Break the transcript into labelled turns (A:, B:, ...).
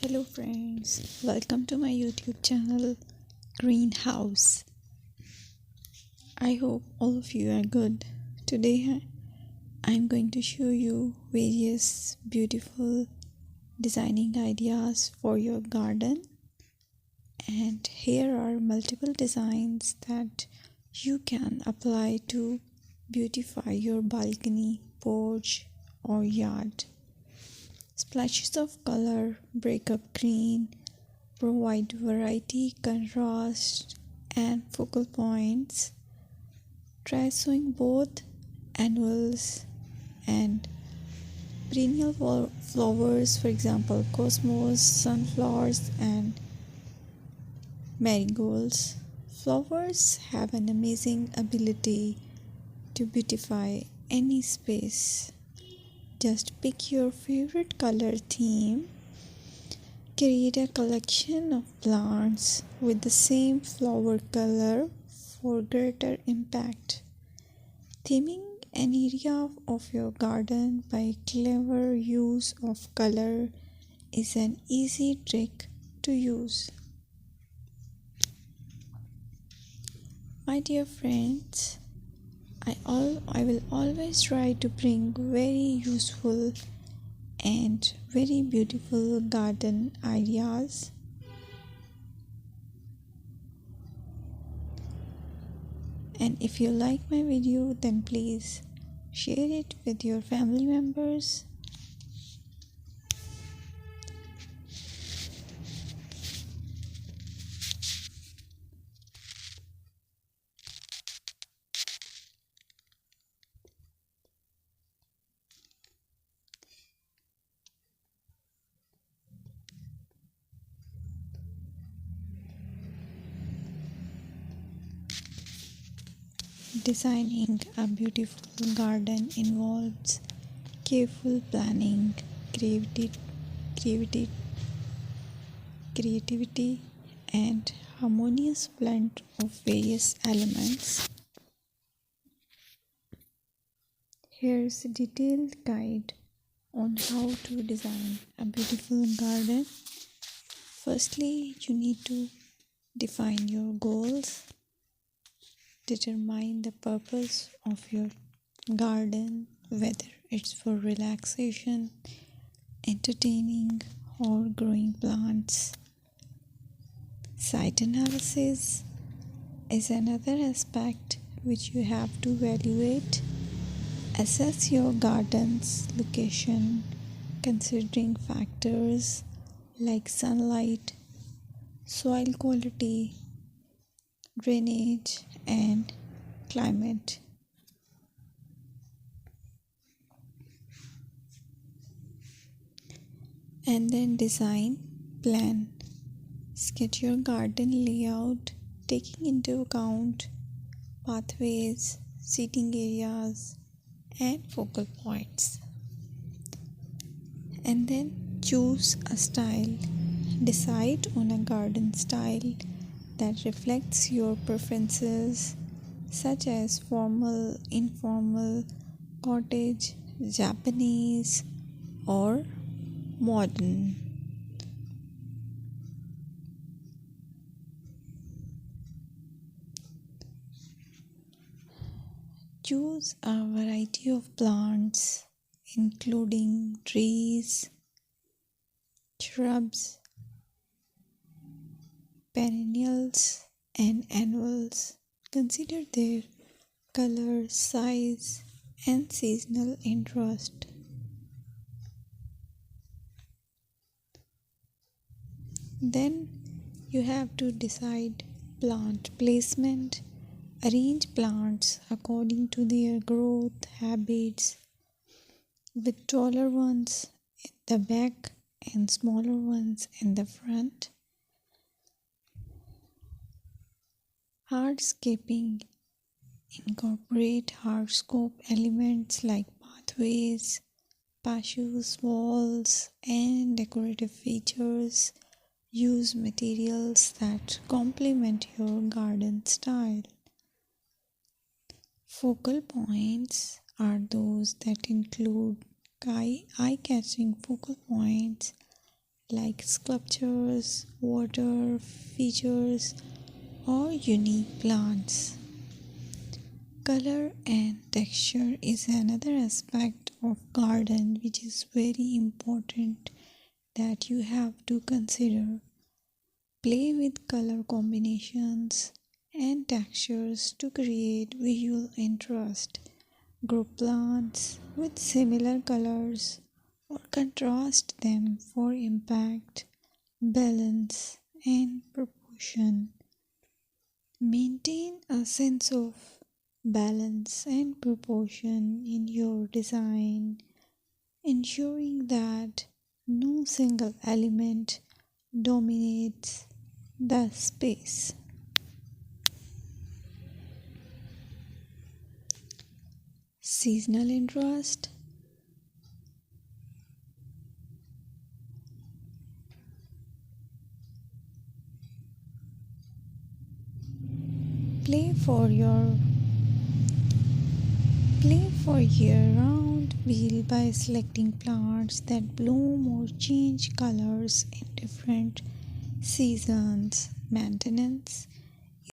A: Hello friends, welcome to my YouTube channel Greenhouse. I hope all of you are good. Today I'm going to show you various beautiful designing ideas for your garden, and here are multiple designs that you can apply to beautify your balcony, porch or yard. Splashes of color break up green, provide variety, contrast, and focal points. Try sowing both annuals and perennial flowers, for example, cosmos, sunflowers, and marigolds. Flowers have an amazing ability to beautify any space. Just pick your favorite color theme. Create a collection of plants with the same flower color for greater impact. Theming an area of your garden by clever use of color is an easy trick to use. My dear friends, I will always try to bring very useful and very beautiful garden ideas. And if you like my video, then please share it with your family members. Designing a beautiful garden involves careful planning, creativity, creativity, and harmonious blend of various elements. Here's a detailed guide on how to design a beautiful garden. Firstly, you need to define your goals. Determine the purpose of your garden, whether it's for relaxation, entertaining, or growing plants. Site analysis is another aspect which you have to evaluate. Assess your garden's location, considering factors like sunlight, soil quality, drainage, and climate. And then design plan. Sketch your garden layout, taking into account pathways, seating areas, and focal points. And then choose a style. Decide on a garden style that reflects your preferences, such as formal, informal, cottage, Japanese, or modern. Choose a variety of plants, including trees, shrubs, perennials, and annuals. Consider their color, size, and seasonal interest. Then you have to decide plant placement. Arrange plants according to their growth habits, with taller ones in the back and smaller ones in the front. Hardscaping. Incorporate hardscape elements like pathways, patios, walls, and decorative features. Use materials that complement your garden style. Focal points are those that include eye-catching focal points like sculptures, water features, or unique plants. Color and texture is another aspect of garden which is very important that you have to consider. Play with color combinations and textures to create visual interest. Group plants with similar colors or contrast them for impact, balance, and proportion. Maintain a sense of balance and proportion in your design, ensuring that no single element dominates the space. Seasonal interest. Play for your Play for year-round wheel by selecting plants that bloom or change colors in different seasons. Maintenance.